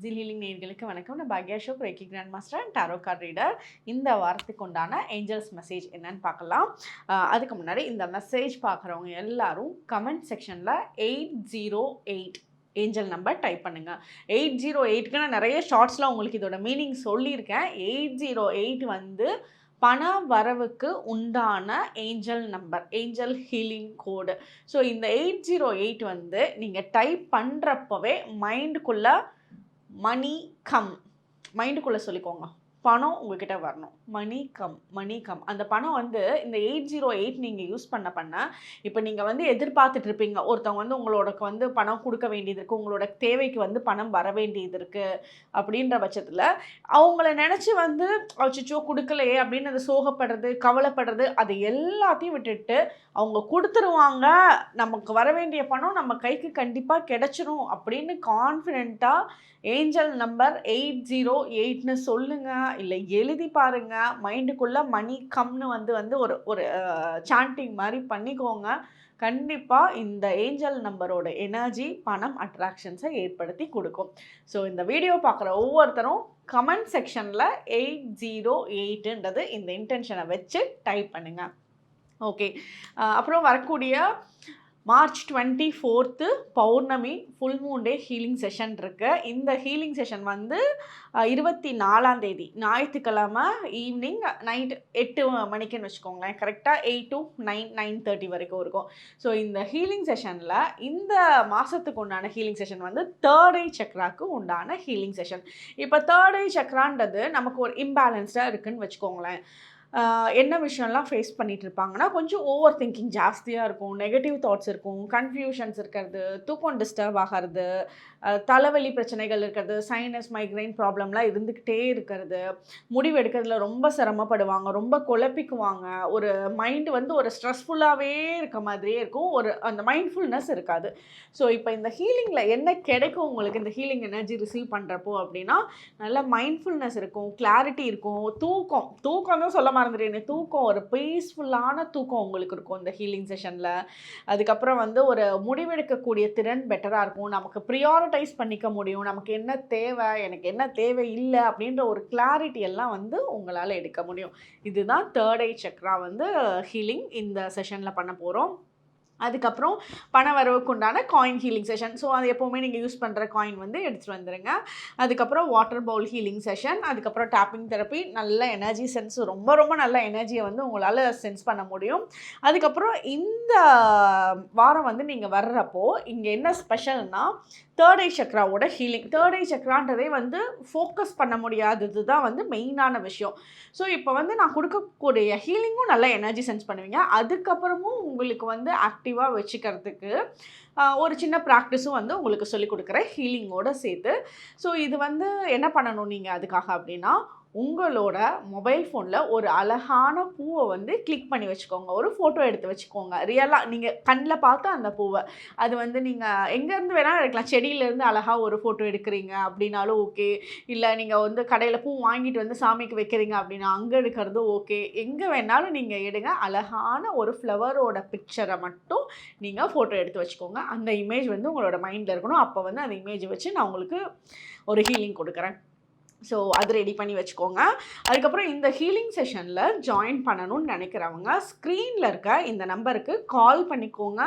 ஜில் ஹீலிங் நேயர்களுக்கு வணக்கம். நான் பாக்யா Ashok, reiki grand master and tarot card reader. இந்த வாரத்துக்கு உண்டான ஏஞ்சல்ஸ் மெசேஜ் என்னன்னு பார்க்கலாம். அதுக்கு முன்னாடி இந்த மெசேஜ் பார்க்குறவங்க எல்லாரும் கமெண்ட் செக்ஷனில் 808 ஏஞ்சல் நம்பர் டைப் பண்ணுங்கள். 808க்கு நான் நிறைய ஷார்ட்ஸில் உங்களுக்கு இதோட மீனிங் சொல்லியிருக்கேன். 808 வந்து பண வரவுக்கு உண்டான ஏஞ்சல் நம்பர், ஏஞ்சல் ஹீலிங் கோடு. ஸோ இந்த 808 வந்து நீங்கள் டைப் பண்ணுறப்பவே மைண்டுக்குள்ளே மணி கம், மைண்டுக்குள்ளே சொல்லிக்கோங்க, பணம் உங்ககிட்ட வரணும். Money come. அந்த பணம் வந்து இந்த 808 நீங்கள் யூஸ் பண்ண இப்போ நீங்கள் வந்து எதிர்பார்த்துட்டு இருப்பீங்க, ஒருத்தவங்க வந்து உங்களோட வந்து பணம் கொடுக்க வேண்டியது இருக்குது, உங்களோட தேவைக்கு வந்து பணம் வர வேண்டியது இருக்குது. அப்படின்ற பட்சத்தில் அவங்கள நினச்சி வந்து அச்சோ கொடுக்கலையே அப்படின்னு அதை சோகப்படுறது, கவலைப்படுறது, அது எல்லாத்தையும் விட்டுட்டு அவங்க கொடுத்துருவாங்க, நமக்கு வர வேண்டிய பணம் நம்ம கைக்கு கண்டிப்பாக கிடைச்சிரும் அப்படின்னு கான்ஃபிடென்ட்டாக ஏஞ்சல் நம்பர் 808ன்னு சொல்லுங்கள், இல்லை எழுதி பாருங்கள். மைண்டுக்குள்ளே மணி கம்னு வந்து ஒரு சாண்டிங் மாதிரி பண்ணிக்கோங்க. கண்டிப்பாக இந்த ஏஞ்சல் நம்பரோட எனர்ஜி பணம் அட்ராக்ஷன்ஸை ஏற்படுத்தி கொடுக்கும். ஸோ இந்த வீடியோ பார்க்குற ஒவ்வொருத்தரும் கமெண்ட் செக்ஷனில் 808ன்றது இந்த இன்டென்ஷனை வச்சு டைப் பண்ணுங்கள். ஓகே, அப்புறம் வரக்கூடிய மார்ச் 24 பௌர்ணமி full moon day healing session இருக்குது. இந்த ஹீலிங் செஷன் வந்து 24ஆம் தேதி ஞாயிற்றுக்கிழமை ஈவினிங் நைட் 8 மணிக்குன்னு வச்சுக்கோங்களேன். கரெக்டாக 8 to 9:30 வரைக்கும் இருக்கும். ஸோ இந்த ஹீலிங் செஷனில் இந்த மாதத்துக்கு உண்டான ஹீலிங் செஷன் வந்து தேர்ட் ஐ சக்ராக்கு உண்டான ஹீலிங் செஷன். இப்போ தேர்ட் ஐ சக்ரான்றது நமக்கு ஒரு இம்பேலன்ஸ்டாக இருக்குதுன்னு வச்சுக்கோங்களேன். என்ன விஷயம்லாம் ஃபேஸ் பண்ணிகிட்டு இருப்பாங்கன்னா, கொஞ்சம் ஓவர் திங்கிங் ஜாஸ்தியாக இருக்கும், நெகட்டிவ் தாட்ஸ் இருக்கும், கன்ஃபியூஷன்ஸ் இருக்கிறது, தூக்கம் டிஸ்டர்ப் ஆகிறது, தலைவலி பிரச்சனைகள் இருக்கிறது, சைனஸ் மைக்ரைன் ப்ராப்ளம்லாம் இருந்துக்கிட்டே இருக்கிறது, முடிவு எடுக்கிறதுல ரொம்ப சிரமப்படுவாங்க, ரொம்ப குழப்பிக்குவாங்க, ஒரு மைண்டு வந்து ஒரு ஸ்ட்ரெஸ்ஃபுல்லாகவே இருக்க மாதிரியே இருக்கும், ஒரு அந்த மைண்ட்ஃபுல்னஸ் இருக்காது. ஸோ இப்போ இந்த ஹீலிங்கில் என்ன கிடைக்கும் உங்களுக்கு இந்த ஹீலிங் எனர்ஜி ரிசீவ் பண்ணுறப்போ அப்படின்னா, நல்ல மைண்ட்ஃபுல்னஸ் இருக்கும், கிளாரிட்டி இருக்கும், தூக்கம் தான் சொல்ல மறந்துடுறேன், தூக்கம், ஒரு பீஸ்ஃபுல்லான தூக்கம் உங்களுக்கு இருக்கும் இந்த ஹீலிங் செஷனில். அதுக்கப்புறம் வந்து ஒரு முடிவெடுக்கக்கூடிய திறன் பெட்டராக இருக்கும், நமக்கு ப்ரியாரிட்டைஸ் பண்ணிக்க முடியும், நமக்கு என்ன தேவை, எனக்கு என்ன தேவை இல்லை அப்படின்ற ஒரு கிளாரிட்டி எல்லாம் வந்து உங்களால் எடுக்க முடியும். இதுதான் தேர்ட் ஐ சக்ரா வந்து ஹீலிங் இந்த செஷனில் பண்ண போகிறோம். அதுக்கப்புறம் பண வரவுக்கு உண்டான காயின் ஹீலிங் செஷன். ஸோ அது எப்போவுமே நீங்கள் யூஸ் பண்ணுற காயின் வந்து எடுத்துகிட்டு வந்துடுங்க. அதுக்கப்புறம் வாட்டர் பவுல் ஹீலிங் செஷன், அதுக்கப்புறம் டேப்பிங் தெரப்பி, நல்ல எனர்ஜி சென்ஸ், ரொம்ப நல்ல எனர்ஜியை வந்து உங்களால் சென்ஸ் பண்ண முடியும். அதுக்கப்புறம் இந்த வாரம் வந்து நீங்கள் வர்றப்போ இங்கே என்ன ஸ்பெஷல்னால் தேர்ட் ஐ சக்ராவோட ஹீலிங். தேர்ட் ஐ சக்ரான்றதே வந்து ஃபோக்கஸ் பண்ண முடியாதது தான் வந்து மெயினான விஷயம். ஸோ இப்போ வந்து நான் கொடுக்கக்கூடிய ஹீலிங்கும் நல்ல எனர்ஜி சென்ஸ் பண்ணுவீங்க. அதுக்கப்புறமும் உங்களுக்கு வந்து ஆக்டிவாக வச்சுக்கிறதுக்கு ஒரு சின்ன ப்ராக்டிஸும் வந்து உங்களுக்கு சொல்லிக் கொடுக்குறேன் ஹீலிங்கோடு சேர்த்து. ஸோ இது வந்து என்ன பண்ணணும் நீங்கள் அதுக்காக அப்படின்னா, உங்களோட மொபைல் ஃபோனில் ஒரு அழகான பூவை வந்து கிளிக் பண்ணி வச்சுக்கோங்க, ஒரு ஃபோட்டோ எடுத்து வச்சுக்கோங்க. ரியலாக நீங்கள் கண்ணில் பார்த்து அந்த பூவை, அது வந்து நீங்கள் எங்கேருந்து வேணாலும் எடுக்கலாம், செடியிலேருந்து அழகாக ஒரு ஃபோட்டோ எடுக்கிறீங்க அப்படின்னாலும் ஓகே, இல்லை நீங்கள் வந்து கடையில் பூ வாங்கிட்டு வந்து சாமிக்கு வைக்கிறீங்க அப்படின்னா அங்கே எடுக்கிறது ஓகே, எங்கே வேணாலும் நீங்கள் எடுங்க. அழகான ஒரு ஃப்ளவரோட பிக்சரை மட்டும் நீங்கள் ஃபோட்டோ எடுத்து வச்சுக்கோங்க. அந்த இமேஜ் வந்து உங்களோட மைண்டில் இருக்கணும். அப்போ வந்து அந்த இமேஜை வச்சு நான் உங்களுக்கு ஒரு ஹீலிங் கொடுக்குறேன். ஸோ அது ரெடி பண்ணி வச்சுக்கோங்க. அதுக்கப்புறம் இந்த ஹீலிங் செஷனில் ஜாயின் பண்ணணும்னு நினைக்கிறவங்க ஸ்க்ரீனில் இருக்க இந்த நம்பருக்கு கால் பண்ணிக்கோங்க,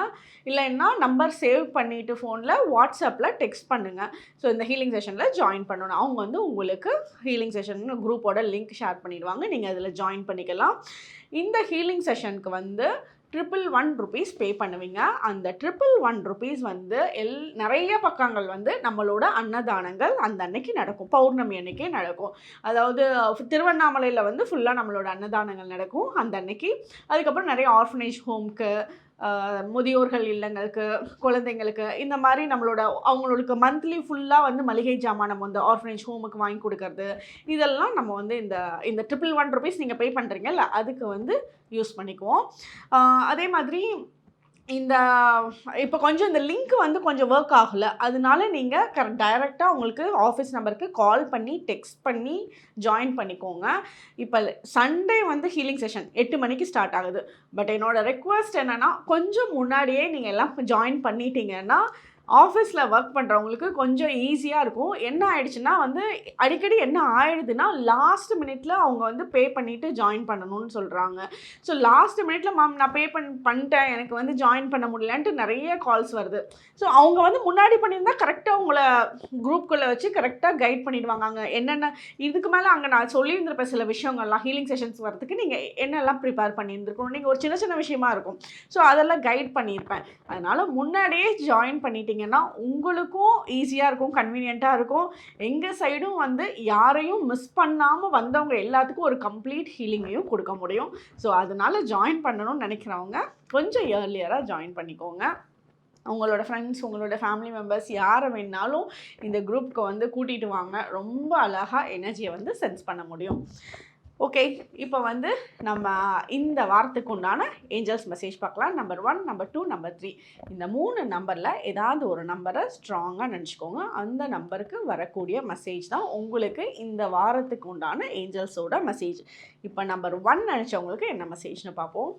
இல்லைன்னா நம்பர் சேவ் பண்ணிவிட்டு ஃபோனில் வாட்ஸ்அப்பில் டெக்ஸ்ட் பண்ணுங்கள். ஸோ இந்த ஹீலிங் செஷனில் ஜாயின் பண்ணணும். அவங்க வந்து உங்களுக்கு ஹீலிங் செஷன் குரூப்போட லிங்க் ஷேர் பண்ணிடுவாங்க, நீங்கள் அதில் ஜாயின் பண்ணிக்கலாம். இந்த ஹீலிங் செஷனுக்கு வந்து 111 rupees பே பண்ணுவீங்க. அந்த 111 rupees வந்து நிறைய பக்கங்கள் வந்து நம்மளோட அன்னதானங்கள் அந்த அன்னைக்கு நடக்கும், பௌர்ணமி அன்னைக்கே நடக்கும். அதாவது திருவண்ணாமலையில் வந்து ஃபுல்லாக நம்மளோட அன்னதானங்கள் நடக்கும் அந்த அன்னைக்கு. அதுக்கப்புறம் நிறைய ஆர்ஃபனேஜ் ஹோம்க்கு, முதியோர்கள் இல்லங்களுக்கு, குழந்தைங்களுக்கு, இந்த மாதிரி அவங்களுக்கு மந்த்லி ஃபுல்லாக வந்து மளிகை ஜாமானம் வந்து ஆர்ஃபனேஜ் ஹோமுக்கு வாங்கி கொடுக்கறது, இதெல்லாம் நம்ம வந்து இந்த 111 rupees நீங்கள் பே பண்ணுறீங்கல்ல அதுக்கு வந்து யூஸ் பண்ணிக்குவோம். அதே மாதிரி இந்த இப்போ கொஞ்சம் இந்த லிங்க் வந்து கொஞ்சம் ஒர்க் ஆகலை, அதனால நீங்கள் டைரெக்டாக உங்களுக்கு ஆஃபீஸ் நம்பருக்கு கால் பண்ணி டெக்ஸ்ட் பண்ணி ஜாயின் பண்ணிக்கோங்க. இப்போ சண்டே வந்து ஹீலிங் செஷன் 8 மணிக்கு ஸ்டார்ட் ஆகுது. பட் என்னோடய ரெக்வஸ்ட் என்னென்னா, கொஞ்சம் முன்னாடியே நீங்கள் எல்லாம் ஜாயின் பண்ணிட்டீங்கன்னா ஆஃபீஸில் ஒர்க் பண்ணுறவங்களுக்கு கொஞ்சம் ஈஸியாக இருக்கும். என்ன ஆயிடுச்சுன்னா வந்து அடிக்கடி என்ன ஆயிடுதுன்னா, லாஸ்ட் மினிட்ல அவங்க வந்து பே பண்ணிவிட்டு ஜாயின் பண்ணணும்னு சொல்கிறாங்க. ஸோ லாஸ்ட் மினிட்ல மேம் நான் பே பண்ணிட்டேன், எனக்கு வந்து ஜாயின் பண்ண முடியலன்ட்டு நிறைய கால்ஸ் வருது. ஸோ அவங்க வந்து முன்னாடி பண்ணியிருந்தா கரெக்டாக உங்களை குரூப்குள்ளே வச்சு கரெக்டாக கைட் பண்ணிவிடுவாங்க. அங்கே என்னென்ன இதுக்கு மேலே அங்கே நான் சொல்லியிருந்திருப்பேன் சில விஷயங்கள்லாம் ஹீலிங் செஷன்ஸ் வரதுக்கு நீங்கள் என்னெல்லாம் ப்ரிப்பேர் பண்ணியிருந்துருக்கணும். நீங்கள் ஒரு சின்ன சின்ன விஷயமா இருக்கும். ஸோ அதெல்லாம் கைட் பண்ணியிருப்பேன். அதனால் முன்னாடியே ஜாயின் பண்ணிட்டீங்கன்னா உங்களுக்கும் ஈஸியாக இருக்கும், கன்வீனியண்ட்டாக இருக்கும். எங்கள் சைடும் வந்து யாரையும் மிஸ் பண்ணாமல் வந்தவங்க எல்லாத்துக்கும் ஒரு கம்ப்ளீட் ஹீலிங்கையும் கொடுக்க முடியும். ஸோ அதனால் ஜாயின் பண்ணணும்னு நினைக்கிறவங்க கொஞ்சம் ஏர்லியராக ஜாயின் பண்ணிக்கோங்க. உங்களோட ஃப்ரெண்ட்ஸ், உங்களோட ஃபேமிலி மெம்பர்ஸ் யாரை வேணாலும் இந்த குரூப்புக்கு வந்து கூட்டிகிட்டு வாங்க. ரொம்ப அழகாக எனர்ஜியை வந்து சென்ஸ் பண்ண முடியும். ஓகே, இப்போ வந்து நம்ம இந்த வாரத்துக்கு உண்டான ஏஞ்சல்ஸ் மெசேஜ் பார்க்கலாம். நம்பர் 1, நம்பர் 2, நம்பர் 3 இந்த 3 நம்பரில் ஏதாவது ஒரு நம்பரை ஸ்ட்ராங்காக நினச்சிக்கோங்க. அந்த நம்பருக்கு வரக்கூடிய மெசேஜ் தான் உங்களுக்கு இந்த வாரத்துக்கு உண்டான ஏஞ்சல்ஸோட மெசேஜ். இப்போ நம்பர் 1 நினச்சவங்களுக்கு என்ன மெசேஜ்னு பார்ப்போம்.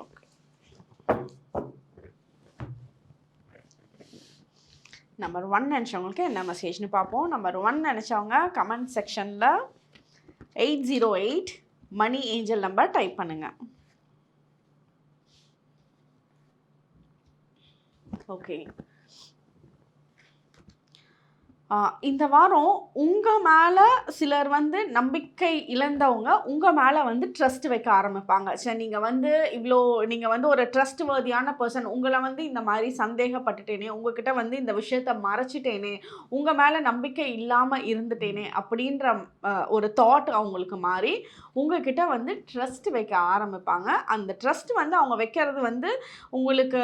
ஓகே, நம்பர் 1 நினச்சவங்களுக்கு என்ன மெசேஜ்னு பார்ப்போம். நம்பர் 1 நினச்சவங்க கமெண்ட் செக்ஷனில் 808 மணி ஏஞ்சல் நம்பர் டைப் பண்ணுங்கள். ஓகே, இந்த வாரம் உங்கள் மேலே சிலர் வந்து நம்பிக்கை இழந்தவங்க உங்கள் மேலே வந்து ட்ரஸ்ட் வைக்க ஆரம்பிப்பாங்க. சரி, நீங்கள் வந்து நீங்கள் வந்து ஒரு ட்ரஸ்ட் வர்தியான பர்சன், உங்களை வந்து இந்த மாதிரி சந்தேகப்பட்டுட்டேனே, உங்ககிட்ட வந்து இந்த விஷயத்த மறைச்சிட்டேனே, உங்கள் மேலே நம்பிக்கை இல்லாமல் இருந்துட்டேனே அப்படின்ற ஒரு தாட் அவங்களுக்கு மாறி உங்ககிட்ட வந்து ட்ரஸ்ட் வைக்க ஆரம்பிப்பாங்க. அந்த ட்ரஸ்ட் வந்து அவங்க வைக்கிறது வந்து உங்களுக்கு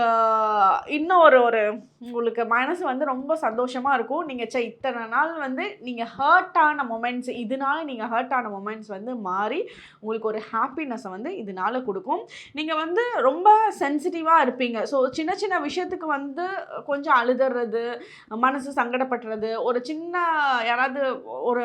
இன்னும் ஒரு உங்களுக்கு மனசு வந்து ரொம்ப சந்தோஷமாக இருக்கும். நீங்கள் இத்தனை நாள் வந்து நீங்கள் ஹர்ட் ஆன மொமெண்ட்ஸ், இதனால நீங்கள் ஹர்ட் ஆன மொமெண்ட்ஸ் வந்து மாறி உங்களுக்கு ஒரு ஹாப்பினஸை வந்து இதனால கொடுக்கும். நீங்கள் வந்து ரொம்ப சென்சிட்டிவாக இருப்பீங்க. ஸோ சின்ன சின்ன விஷயத்துக்கு வந்து கொஞ்சம் அழுதுறது, மனசு சங்கடப்படுறது, ஒரு சின்ன யாராவது ஒரு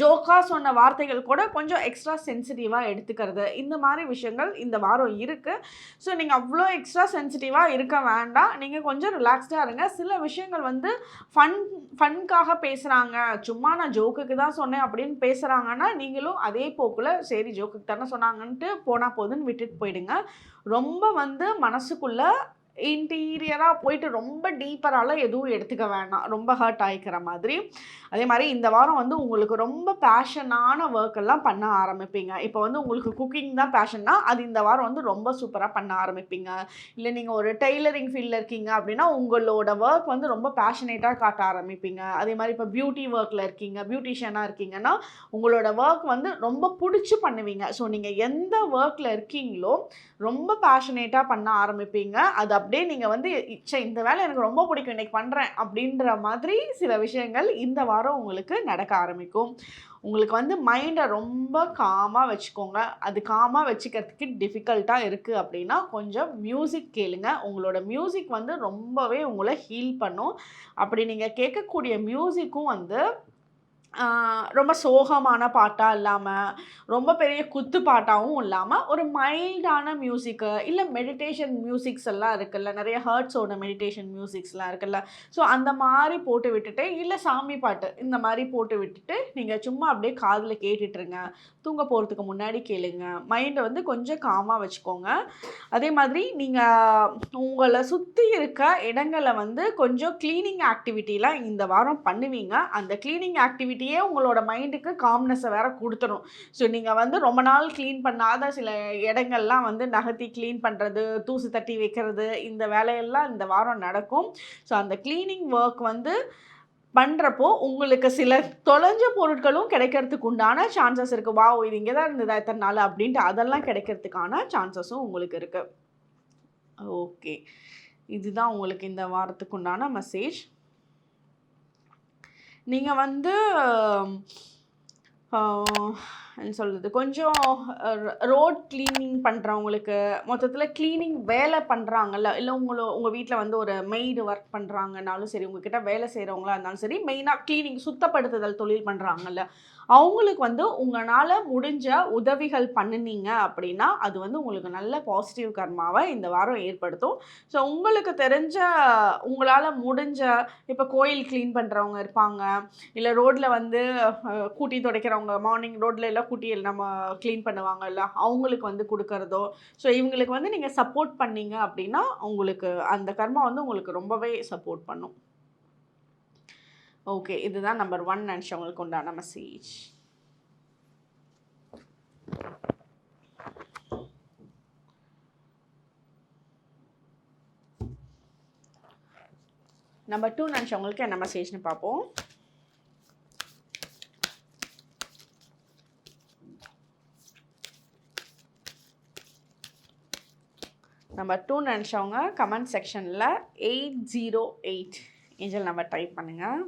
ஜோக்காக சொன்ன வார்த்தைகள் கூட கொஞ்சம் எக்ஸ்ட்ரா சென்சிட்டிவாக எடுத்துக்கிறது, இந்த மாதிரி விஷயங்கள் இந்த வாரம் இருக்குது. ஸோ நீங்கள் அவ்வளோ எக்ஸ்ட்ரா சென்சிட்டிவாக இருக்க வேண்டாம். நீங்கள் கொஞ்சம் ரிலாக்ஸ்டாக இருங்க. சில விஷயங்கள் வந்து ஃபன்காக பேசுகிறாங்க, சும்மா நான் ஜோக்குக்கு தான் சொன்னேன் அப்படின்னு பேசுகிறாங்கன்னா நீங்களும் அதே போக்கில் சரி ஜோக்குக்கு தானே சொன்னாங்கன்ட்டு போனால் போதுன்னு விட்டுட்டு போயிடுங்க. ரொம்ப வந்து மனசுக்குள்ளே இன்டீரியராக போயிட்டு ரொம்ப டீப்பரால் எதுவும் எடுத்துக்க வேண்டாம், ரொம்ப ஹர்ட் ஆகிக்கிற மாதிரி. அதே மாதிரி இந்த வாரம் வந்து உங்களுக்கு ரொம்ப பேஷனான ஒர்க் எல்லாம் பண்ண ஆரம்பிப்பீங்க. இப்போ வந்து உங்களுக்கு குக்கிங் தான் பேஷன்னா அது இந்த வாரம் வந்து ரொம்ப சூப்பராக பண்ண ஆரம்பிப்பீங்க. இல்லை நீங்கள் ஒரு டெய்லரிங் ஃபீல்டில் இருக்கீங்க அப்படின்னா உங்களோட ஒர்க் வந்து ரொம்ப பேஷனேட்டாக காட்ட ஆரம்பிப்பீங்க. அதே மாதிரி இப்போ பியூட்டி ஒர்க்கில் இருக்கீங்க, பியூட்டிஷியனாக இருக்கீங்கன்னா உங்களோட ஒர்க் வந்து ரொம்ப பிடிச்சி பண்ணுவீங்க. ஸோ நீங்கள் எந்த ஒர்க்கில் இருக்கீங்களோ ரொம்ப பேஷனேட்டாக பண்ண ஆரம்பிப்பீங்க. அது அப்படியே நீங்கள் வந்து இந்த வேலை எனக்கு ரொம்ப பிடிக்கும் இன்றைக்கி பண்ணுறேன் அப்படின்ற மாதிரி சில விஷயங்கள் இந்த வாரம் உங்களுக்கு நடக்க ஆரம்பிக்கும். உங்களுக்கு வந்து மைண்டை ரொம்ப காமாக வச்சுக்கோங்க. அது காமாக வச்சுக்கிறதுக்கு டிஃபிகல்ட்டாக இருக்குது அப்படின்னா கொஞ்சம் மியூசிக் கேளுங்க. உங்களோட மியூசிக் வந்து ரொம்பவே உங்களை ஹீல் பண்ணும். அப்படி நீங்கள் கேட்கக்கூடிய மியூசிக்கும் வந்து ரொம்ப சோகமான பாட்டாக இல்லாமல் ரொம்ப பெரிய குத்து பாட்டாகவும் இல்லாமல் ஒரு மைல்டான மியூசிக்கு, இல்லை மெடிடேஷன் மியூசிக்ஸ் எல்லாம் இருக்குல்ல, நிறைய ஹர்ட்ஸோட மெடிடேஷன் மியூசிக்ஸ்லாம் இருக்குல்ல, ஸோ அந்த மாதிரி போட்டு விட்டுட்டு, இல்லை சாமி பாட்டு இந்த மாதிரி போட்டு விட்டுட்டு நீங்கள் சும்மா அப்படியே காதில் கேட்டுட்ருங்க. தூங்க போகிறதுக்கு முன்னாடி கேளுங்க. மைண்டை வந்து கொஞ்சம் காமாக வச்சுக்கோங்க. அதே மாதிரி நீங்கள் உங்களை சுற்றி இருக்க இடங்களை வந்து கொஞ்சம் க்ளீனிங் ஆக்டிவிட்டிலாம் இந்த வாரம் பண்ணுவீங்க. அந்த க்ளீனிங் ஆக்டிவிட்டி பாசிட்டிவிட்டியே உங்களோட மைண்டுக்கு காம்னஸை வேற கொடுத்துரும். ஸோ நீங்கள் வந்து ரொம்ப நாள் க்ளீன் பண்ணாத சில இடங்கள்லாம் வந்து நகர்த்தி க்ளீன் பண்ணுறது, தூசு தட்டி வைக்கிறது, இந்த வேலையெல்லாம் இந்த வாரம் நடக்கும். ஸோ அந்த க்ளீனிங் ஒர்க் வந்து பண்ணுறப்போ உங்களுக்கு சில தொலைஞ்ச பொருட்களும் கிடைக்கிறதுக்கு உண்டான சான்சஸ் இருக்குது. வாவ், இது இங்கே தான் இருந்ததா இத்தனை நாள் அப்படின்ட்டு அதெல்லாம் கிடைக்கிறதுக்கான சான்சஸும் உங்களுக்கு இருக்குது. ஓகே, இதுதான் உங்களுக்கு இந்த வாரத்துக்கு உண்டான மெசேஜ். நீங்கள் வந்து என்ன சொல்கிறது, கொஞ்சம் ரோட் க்ளீனிங் பண்ணுறவங்களுக்கு, மொத்தத்தில் க்ளீனிங் வேலை பண்ணுறாங்கல்ல, இல்லை உங்கள் வீட்டில் வந்து ஒரு மெய்டு ஒர்க் பண்ணுறாங்கனாலும் சரி, உங்ககிட்ட வேலை செய்கிறவங்களா இருந்தாலும் சரி, மெயினாக க்ளீனிங் சுத்தப்படுத்துதல் தொழில் பண்ணுறாங்கல்ல, அவங்களுக்கு வந்து உங்களால் முடிஞ்ச உதவிகள் பண்ணினீங்க அப்படின்னா அது வந்து உங்களுக்கு நல்ல பாசிட்டிவ் கர்மாவை இந்த வாரம் ஏற்படுத்தும். ஸோ உங்களுக்கு தெரிஞ்ச உங்களால் முடிஞ்ச, இப்போ கோயில் க்ளீன் பண்ணுறவங்க இருப்பாங்க, இல்லை ரோட்டில் வந்து கூட்டி துடைக்கிறவங்க, மார்னிங் ரோட்டில் எல்லாம் கூட்டி நம்ம க்ளீன் பண்ணுவாங்கல்ல, அவங்களுக்கு வந்து கொடுக்கறதோ, ஸோ இவங்களுக்கு வந்து நீங்கள் சப்போர்ட் பண்ணீங்க அப்படின்னா உங்களுக்கு அந்த கர்மா வந்து உங்களுக்கு ரொம்பவே சப்போர்ட் பண்ணும். ஓகே, இதுதான் நம்பர் 1 நினச்சவங்களுக்கு உண்டான மெசேஜ். நம்பர் 2 நினச்சவங்களுக்கு என்ன மெசேஜ்னு பார்ப்போம். நம்பர் 2 நினச்சவங்க கமெண்ட் செக்ஷனில் 808 ஏஞ்சல் நம்பர் டைப் பண்ணுங்கள்.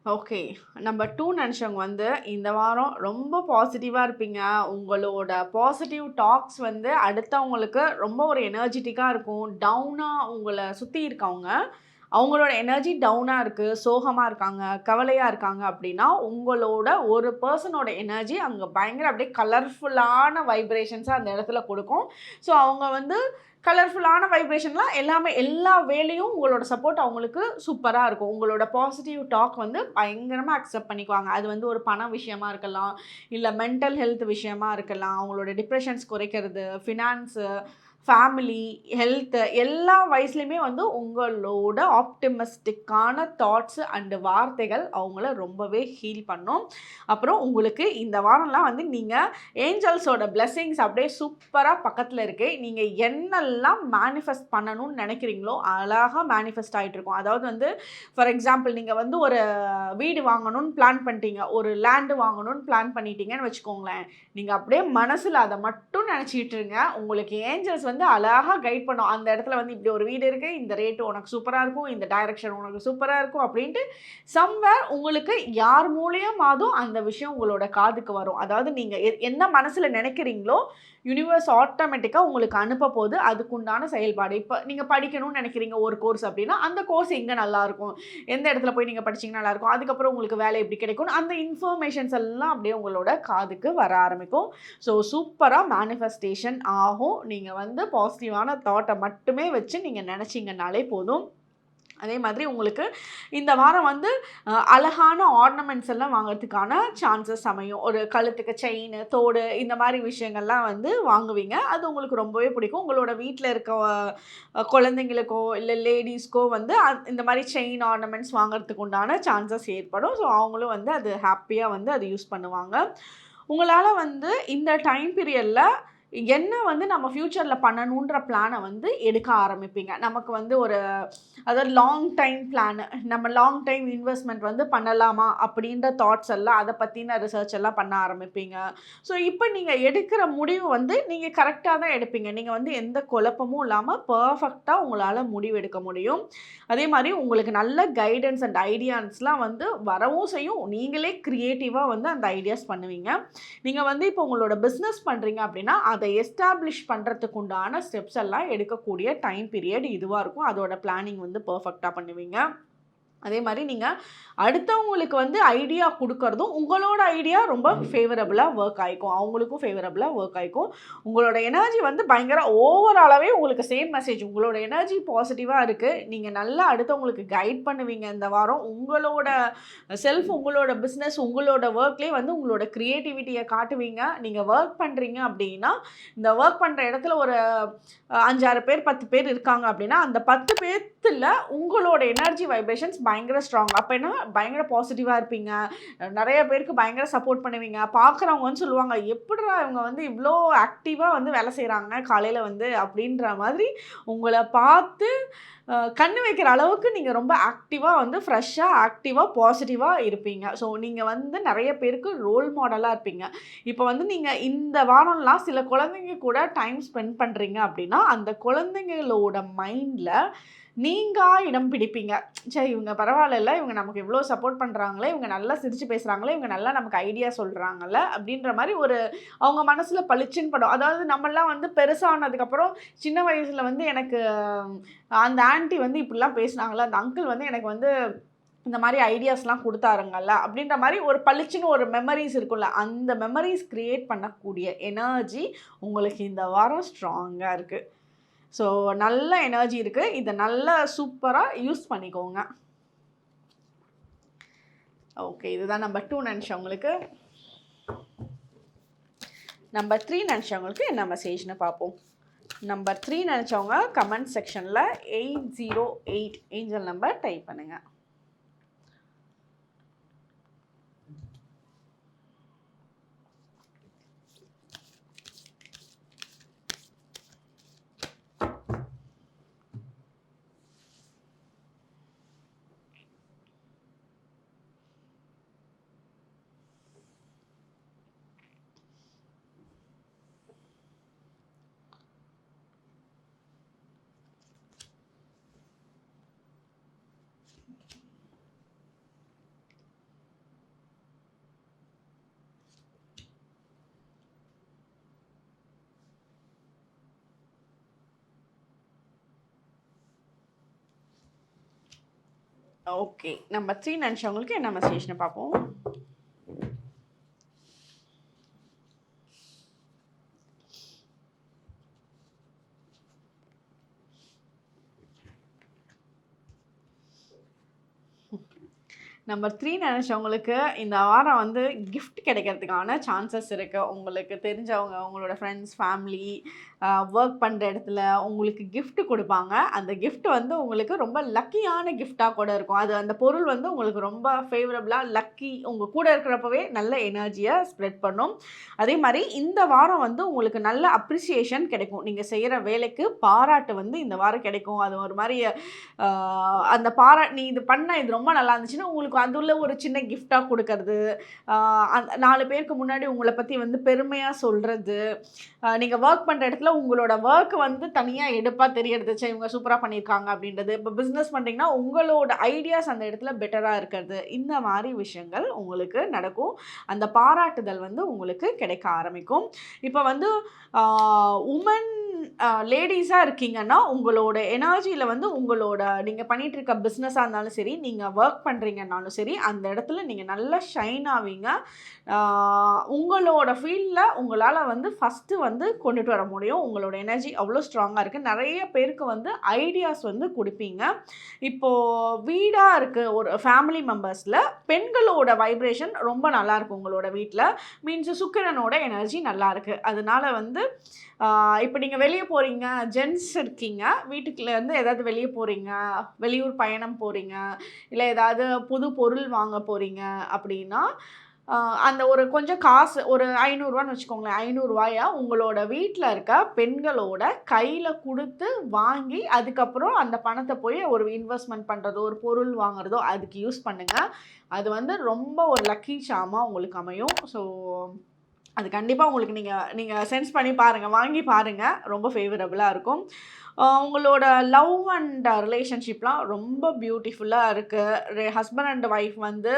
ஓகே, நம்பர் 2 நினச்சவங்க வந்து இந்த வாரம் ரொம்ப பாசிட்டிவாக இருப்பீங்க. உங்களோட பாசிட்டிவ் டாக்ஸ் வந்து அடுத்தவங்களுக்கு ரொம்ப ஒரு எனர்ஜெட்டிக்காக இருக்கும். டவுனாக உங்களை சுற்றி இருக்கவங்க, அவங்களோட எனர்ஜி டவுனாக இருக்குது, சோகமாக இருக்காங்க, கவலையாக இருக்காங்க அப்படின்னா உங்களோட ஒரு பர்சனோட எனர்ஜி அங்கே பயங்கர அப்படியே கலர்ஃபுல்லான வைப்ரேஷன்ஸை அந்த இடத்துல கொடுக்கும். ஸோ அவங்க வந்து கலர்ஃபுல்லான வைப்ரேஷன்லாம் எல்லாமே, எல்லா வேலையும் உங்களோட சப்போர்ட் அவங்களுக்கு சூப்பராக இருக்கும். உங்களோட பாசிட்டிவ் டாக் வந்து பயங்கரமாக அக்செப்ட் பண்ணிக்குவாங்க. அது வந்து ஒரு பண விஷயமா இருக்கலாம், இல்லை மென்டல் ஹெல்த் விஷயமா இருக்கலாம், அவங்களோட டிப்ரெஷன்ஸ் குறைக்கிறது, ஃபினான்ஸு, ஃபேமிலி, ஹெல்த்து, எல்லா வயசுலையுமே வந்து உங்களோட ஆப்டிமிஸ்டிக்கான தாட்ஸு அண்டு வார்த்தைகள் அவங்கள ரொம்பவே ஹீல் பண்ணும். அப்புறம் உங்களுக்கு இந்த வாரம்லாம் வந்து நீங்கள் ஏஞ்சல்ஸோட பிளெஸ்ஸிங்ஸ் அப்படியே சூப்பராக பக்கத்தில் இருக்குது. நீங்கள் என்னெல்லாம் மேனிஃபெஸ்ட் பண்ணணும்னு நினைக்கிறீங்களோ அழகாக மேனிஃபெஸ்ட் ஆகிட்டு இருக்கும். அதாவது வந்து ஃபார் எக்ஸாம்பிள் நீங்கள் வந்து ஒரு வீடு வாங்கணும்னு பிளான் பண்ணிட்டீங்க, ஒரு லேண்டு வாங்கணும்னு பிளான் பண்ணிட்டீங்கன்னு வச்சுக்கோங்களேன். நீங்கள் அப்படியே மனசில் அதை மட்டும் நினச்சிக்கிட்டு இருங்க. உங்களுக்கு ஏஞ்சல்ஸ் வந்து அழகாக கைட் பண்ணும். அந்த இடத்துல வந்து இப்படி ஒரு வீடு இருக்குது, இந்த ரேட்டு உனக்கு சூப்பராக இருக்கும், இந்த டைரக்ஷன் உனக்கு சூப்பராக இருக்கும் அப்படின்ட்டு சம்வேர் உங்களுக்கு யார் மூலியமாதும் அந்த விஷயம் உங்களோட காதுக்கு வரும். அதாவது நீங்கள் என்ன மனசில் நினைக்கிறீங்களோ யூனிவர்ஸ் ஆட்டோமேட்டிக்காக உங்களுக்கு அனுப்ப போது அதுக்குண்டான செயல்பாடு. இப்போ நீங்கள் படிக்கணும்னு நினைக்கிறீங்க ஒரு கோர்ஸ் அப்படின்னா அந்த கோர்ஸ் எங்கே நல்லாயிருக்கும், எந்த இடத்துல போய் நீங்கள் படிச்சிங்கன்னா நல்லாயிருக்கும், அதுக்கப்புறம் உங்களுக்கு வேலை எப்படி கிடைக்கும், அந்த இன்ஃபர்மேஷன்ஸ் எல்லாம் அப்படியே உங்களோட காதுக்கு வர ஆரம்பிக்கும். ஸோ சூப்பராக மேனிஃபெஸ்டேஷன் ஆகும். நீங்கள் வந்து பாசிட்டிவான தாட்டை மட்டுமே வச்சு நீங்கள் நினச்சிங்கனாலே போதும். அதே மாதிரி உங்களுக்கு இந்த வாரம் வந்து அழகான ஆர்னமெண்ட்ஸ் எல்லாம் வாங்கிறதுக்கான சான்சஸ் அமையும். ஒரு கழுத்துக்கு செயின், தோடு, இந்த மாதிரி விஷயங்கள்லாம் வந்து வாங்குவீங்க. அது உங்களுக்கு ரொம்பவே பிடிக்கும். உங்களோட வீட்டில் இருக்க குழந்தைங்களுக்கோ இல்லை லேடிஸ்க்கோ வந்து இந்த மாதிரி செயின் ஆர்னமெண்ட்ஸ் வாங்கிறதுக்கு உண்டான சான்சஸ் ஏற்படும். ஸோ அவங்களும் வந்து அது ஹாப்பியாக வந்து அது யூஸ் பண்ணுவாங்க. உங்களால் வந்து இந்த டைம் பீரியடில் என்ன வந்து நம்ம ஃப்யூச்சரில் பண்ணணுன்ற பிளானை வந்து எடுக்க ஆரம்பிப்பீங்க. நமக்கு வந்து ஒரு அதாவது லாங் டைம் பிளான், நம்ம லாங் டைம் இன்வெஸ்ட்மெண்ட் வந்து பண்ணலாமா அப்படின்ற தாட்ஸ் எல்லாம், அதை பற்றின ரிசர்ச் எல்லாம் பண்ண ஆரம்பிப்பீங்க. ஸோ இப்போ நீங்கள் எடுக்கிற முடிவு வந்து நீங்கள் கரெக்டாக தான் எடுப்பீங்க. நீங்கள் வந்து எந்த குழப்பமும் இல்லாமல் பர்ஃபெக்டாக உங்களால் முடிவு எடுக்க முடியும். அதே மாதிரி உங்களுக்கு நல்ல கைடன்ஸ் அண்ட் ஐடியாஸ்லாம் வந்து வரவும் செய்யும். நீங்களே க்ரியேட்டிவாக வந்து அந்த ஐடியாஸ் பண்ணுவீங்க. நீங்கள் வந்து இப்போ உங்களோட பிஸ்னஸ் பண்ணுறீங்க அப்படின்னா அதை எஸ்டாப்ளிஷ் பண்ணுறதுக்கு உண்டான ஸ்டெப்ஸ் எல்லாம் எடுக்கக்கூடிய டைம் பீரியட் இதுவாக இருக்கும். அதோட பிளானிங் வந்து பர்ஃபெக்டாக பண்ணுவீங்க. அதே மாதிரி நீங்கள் அடுத்தவங்களுக்கு வந்து ஐடியா கொடுக்கறதும் உங்களோட ஐடியா ரொம்ப ஃபேவரபுளாக ஒர்க் ஆகிக்கும், அவங்களுக்கும் ஃபேவரபுளாக ஒர்க் ஆகிக்கும். உங்களோட எனர்ஜி வந்து பயங்கர ஓவராலாகவே உங்களுக்கு சேம் மெசேஜ், உங்களோட எனர்ஜி பாசிட்டிவாக இருக்குது. நீங்கள் நல்லா அடுத்தவங்களுக்கு கைட் பண்ணுவீங்க இந்த வாரம். உங்களோட செல்ஃப், உங்களோட பிஸ்னஸ், உங்களோட ஒர்க்லேயே வந்து உங்களோட க்ரியேட்டிவிட்டியை காட்டுவீங்க. நீங்கள் ஒர்க் பண்ணுறீங்க அப்படின்னா இந்த ஒர்க் பண்ணுற இடத்துல ஒரு 5-6 பேர் 10 பேர் இருக்காங்க அப்படின்னா அந்த 10 பேர்த்தில் உங்களோட எனர்ஜி வைப்ரேஷன்ஸ் பயங்கர ஸ்ட்ராங். அப்போ என்ன, பயங்கர பாசிட்டிவாக இருப்பீங்க. நிறைய பேருக்கு பயங்கர சப்போர்ட் பண்ணுவீங்க. பார்க்குறவங்க வந்து சொல்லுவாங்க, எப்படிடா இவங்க வந்து இவ்வளோ ஆக்டிவாக வந்து வேலை செய்கிறாங்க காலையில் வந்து அப்படின்ற மாதிரி உங்களை பார்த்து கண்ணு வைக்கிற அளவுக்கு நீங்கள் ரொம்ப ஆக்டிவாக வந்து ஃப்ரெஷ்ஷாக ஆக்டிவாக பாசிட்டிவாக இருப்பீங்க. ஸோ நீங்கள் வந்து நிறைய பேருக்கு ரோல் மாடலாக இருப்பீங்க. இப்போ வந்து நீங்கள் இந்த வாரம்லாம் சில குழந்தைங்க கூட டைம் ஸ்பெண்ட் பண்ணுறீங்க அப்படின்னா அந்த குழந்தைங்களோட மைண்டில் நீங்கள் இடம் பிடிப்பீங்க. சரி, இவங்க பரவாயில்ல, இவங்க நமக்கு இவ்வளோ சப்போர்ட் பண்ணுறாங்களே, இவங்க நல்லா சிரித்து பேசுகிறாங்களே, இவங்க நல்லா நமக்கு ஐடியா சொல்கிறாங்கல்ல அப்படின்ற மாதிரி ஒரு அவங்க மனசில் பளிச்சுன்னு படும். அதாவது நம்மளாம் வந்து பெருசானதுக்கப்புறம் சின்ன வயசில் வந்து எனக்கு அந்த ஆன்ட்டி வந்து இப்படிலாம் பேசுனாங்களா, அந்த அங்கிள் வந்து எனக்கு வந்து இந்த மாதிரி ஐடியாஸ்லாம் கொடுத்தாருங்கல்ல அப்படின்ற மாதிரி ஒரு பளிச்சுன்னு ஒரு மெமரிஸ் இருக்குல்ல, அந்த மெமரிஸ் க்ரியேட் பண்ணக்கூடிய எனர்ஜி உங்களுக்கு இந்த வாரம் ஸ்ட்ராங்காக இருக்குது. ஸோ நல்ல எனர்ஜி இருக்குது. இதை நல்லா சூப்பராக யூஸ் பண்ணிக்கோங்க. ஓகே, இதுதான் நம்பர் 2 நினச்சவங்களுக்கு. நம்பர் 3 நினச்சவங்களுக்கு என்ன மெசேஜ்னு பார்ப்போம். நம்பர் 3 நினச்சவங்க கமெண்ட் செக்ஷனில் 808 ஏஞ்சல் நம்பர் டைப் பண்ணுங்கள். ஓகே, நம்பர் 3 நினச்சவங்களுக்கு என்ன மெசேஜ்னு பார்ப்போம். நம்பர் 3 நினச்சவங்களுக்கு இந்த வாரம் வந்து கிஃப்ட் கிடைக்கிறதுக்கான சான்சஸ் இருக்குது. உங்களுக்கு தெரிஞ்சவங்க, உங்களோட ஃப்ரெண்ட்ஸ், ஃபேமிலி, ஒர்க் பண்ணுற இடத்துல உங்களுக்கு கிஃப்ட் கொடுப்பாங்க. அந்த கிஃப்ட் வந்து உங்களுக்கு ரொம்ப லக்கியான கிஃப்டாக கூட இருக்கும். அது அந்த பொருள் வந்து உங்களுக்கு ரொம்ப ஃபேவரபுளாக லக்கி, உங்கள் கூட இருக்கிறப்பவே நல்ல எனர்ஜியை ஸ்ப்ரெட் பண்ணும். அதே மாதிரி இந்த வாரம் வந்து உங்களுக்கு நல்ல அப்ரிசியேஷன் கிடைக்கும். நீங்கள் செய்கிற வேலைக்கு பாராட்டு வந்து இந்த வாரம் கிடைக்கும். அது ஒரு மாதிரி அந்த நீ இது பண்ண, இது ரொம்ப நல்லா இருந்துச்சுன்னா உங்களுக்கு அதுல ஒரு சின்ன கிஃப்டாக கொடுக்கறது, அந்த 4 பேருக்கு முன்னாடி உங்களை பற்றி வந்து பெருமையாக சொல்கிறது, நீங்கள் ஒர்க் பண்ணுற இடத்துல உங்களோட ஒர்க் வந்து தனியாக எடுப்பாக தெரியறது, சரி இவங்க சூப்பராக பண்ணியிருக்காங்க அப்படின்றது. இப்போ பிஸ்னஸ் பண்ணுறீங்கன்னா உங்களோட ஐடியாஸ் அந்த இடத்துல பெட்டராக இருக்கிறது, இந்த மாதிரி விஷயங்கள் உங்களுக்கு நடக்கும். அந்த பாராட்டுதல் வந்து உங்களுக்கு கிடைக்க ஆரம்பிக்கும். இப்போ வந்து உமன் லேடிஸாக இருக்கீங்கன்னா உங்களோட எனர்ஜியில் வந்து உங்களோட நீங்கள் பண்ணிகிட்டு இருக்க பிஸ்னஸாக இருந்தாலும் சரி, நீங்கள் ஒர்க் பண்ணுறீங்கன்னாலும் சரி, அந்த இடத்துல நீங்கள் நல்லா ஷைன் ஆவீங்க. உங்களோட ஃபீல்டில் உங்களால் வந்து ஃபஸ்ட்டு வந்து கொண்டுட்டு வர முடியும். உங்களோட எனர்ஜி அவ்வளோ ஸ்ட்ராங்காக இருக்குது. நிறைய பேருக்கு வந்து ஐடியாஸ் வந்து கொடுப்பீங்க. இப்போது வீடாக இருக்குது ஒரு ஃபேமிலி மெம்பர்ஸில் பெண்களோட வைப்ரேஷன் ரொம்ப நல்லாயிருக்கும் உங்களோட வீட்டில். மீன்ஸ் சுக்கிரனோட எனர்ஜி நல்லாயிருக்கு. அதனால வந்து இப்போ நீங்கள் வெளியே போகிறீங்க, ஜென்ட்ஸ் இருக்கீங்க, வீட்டுக்குள்ளேருந்து ஏதாவது வெளியே போகிறீங்க, வெளியூர் பயணம் போகிறீங்க, இல்லை ஏதாவது புது பொருள் வாங்க போகிறீங்க அப்படின்னா அந்த ஒரு கொஞ்சம் காசு ஒரு ரூ. 500ன்னு வச்சுக்கோங்களேன். ரூ. 500 உங்களோட வீட்ல இருக்க பெண்களோட கையில குடுத்து வாங்கி, அதுக்கப்புறம் அந்த பணத்த போய் ஒரு இன்வெஸ்ட்மென்ட் பண்றதோ, ஒரு பொருள் வாங்குறதோ அதுக்கு யூஸ் பண்ணுங்க. அது வந்து ரொம்ப ஒரு லக்கி சார்மா உங்களுக்கு அமையும். ஸோ அது கண்டிப்பா உங்களுக்கு நீங்க சென்ஸ் பண்ணி பாருங்க. வாங்கி பாருங்க. ரொம்ப ஃபேவரபிளா இருக்கும். உங்களோட லவ் அண்ட் ரிலேஷன்ஷிப்லாம் ரொம்ப பியூட்டிஃபுல்லா இருக்கு. ஹஸ்பண்ட் அண்ட் ஒய்ஃப் வந்து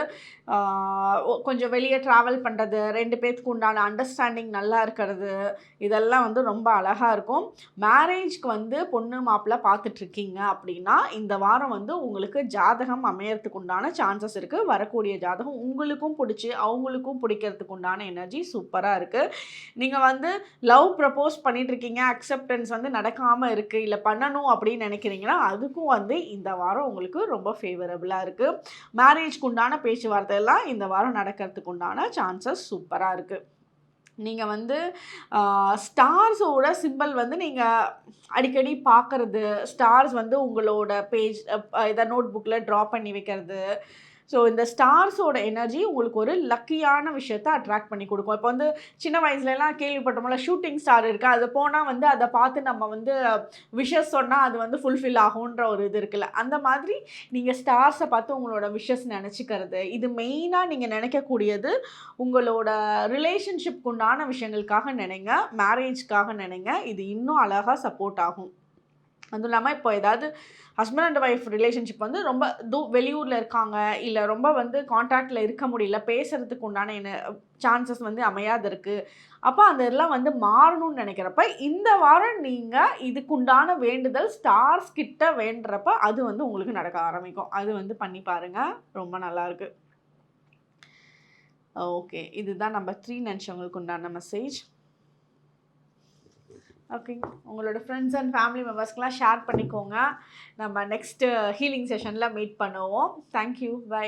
கொஞ்சம் வெளிய ட்ராவல் பண்றது, 2 பேத்துக்கு உண்டான அண்டர்ஸ்டாண்டிங் நல்லா இருக்கிறது, இதெல்லாம் வந்து ரொம்ப அழகா இருக்கும். மேரேஜ்க்கு வந்து பொண்ணு மாப்பிள்ளை பார்த்துட்ருக்கீங்க அப்படின்னா, இந்த வாரம் வந்து உங்களுக்கு ஜாதகம் அமையறதுக்கு உண்டான சான்சஸ் இருக்கு. வரக்கூடிய ஜாதகம் உங்களுக்கும் பிடிச்சு, அவங்களுக்கும் பிடிக்கிறதுக்கு உண்டான எனர்ஜி சூப்பரா இருக்கு. நீங்க வந்து லவ் ப்ரப்போஸ் பண்ணிட்டுருக்கீங்க, அக்செப்டன்ஸ் வந்து நடக்காம இருக்கு, இல்ல பண்ணணும் அப்படின்னு நினைக்கிறீங்கன்னா, அதுக்கும் வந்து இந்த வாரம் உங்களுக்கு ரொம்ப ஃபேவரபிளா இருக்கு. மேரேஜ்க்கு உண்டான பேச்சுவார்த்தைலாம் இந்த வாரம் நடக்கிறதுக்கு உண்டான சான்சஸ் சூப்பரா இருக்கு. நீங்க வந்து ஸ்டார்ஸோட சிம்பல் வந்து நீங்க அடிக்கடி பார்க்கறது, ஸ்டார்ஸ் வந்து உங்களோட பேஜ் எதா நோட் புக்ல ட்ரா பண்ணி வைக்கிறது. ஸோ இந்த ஸ்டார்ஸோட எனர்ஜி உங்களுக்கு ஒரு லக்கியான விஷயத்த அட்ராக்ட் பண்ணி கொடுக்கும். இப்போ வந்து சின்ன வயசுலலாம் கேள்விப்பட்டோம்ல, ஷூட்டிங் ஸ்டார் இருக்கு, அது போனால் வந்து அதை பார்த்து நம்ம வந்து விஷஸ் சொன்னால் அது வந்து ஃபுல்ஃபில் ஆகுன்ற ஒரு இது இருக்குல்ல, அந்த மாதிரி நீங்கள் ஸ்டார்ஸை பார்த்து உங்களோட விஷஸ் நினச்சிக்கிறது, இது மெயினாக நீங்கள் நினைக்கக்கூடியது உங்களோட ரிலேஷன்ஷிப்க்கு உண்டான விஷயங்களுக்காக நினைங்க, மேரேஜ்க்காக நினைங்க. இது இன்னும் அழகாக சப்போர்ட் ஆகும். அதுவும் இல்லாமல் இப்போ ஏதாவது ஹஸ்பண்ட் அண்ட் ஒய்ஃப் ரிலேஷன்ஷிப் வந்து ரொம்ப வெளியூரில் இருக்காங்க, இல்லை ரொம்ப வந்து கான்டாக்டில் இருக்க முடியல, பேசுகிறதுக்கு உண்டான சான்சஸ் வந்து அமையாது இருக்குது. அப்போ அந்த இதெல்லாம் வந்து மாறணும்னு நினைக்கிறப்ப இந்த வாரம் நீங்கள் இதுக்குண்டான வேண்டுதல் ஸ்டார்ஸ் கிட்ட வேண்டுறப்ப அது வந்து உங்களுக்கு நடக்க ஆரம்பிக்கும். அது வந்து பண்ணி பாருங்கள், ரொம்ப நல்லாயிருக்கு. ஓகே, இதுதான் நம்பர் 3 நினச்சவங்களுக்கு உண்டான மெசேஜ். ஓகே, உங்களோட ஃப்ரெண்ட்ஸ் அண்ட் ஃபேமிலி மெம்பர்ஸ்க்கெலாம் ஷேர் பண்ணிக்கோங்க. நம்ம நெக்ஸ்ட்டு ஹீலிங் செஷனில் மீட் பண்ணுவோம். Thank you, by.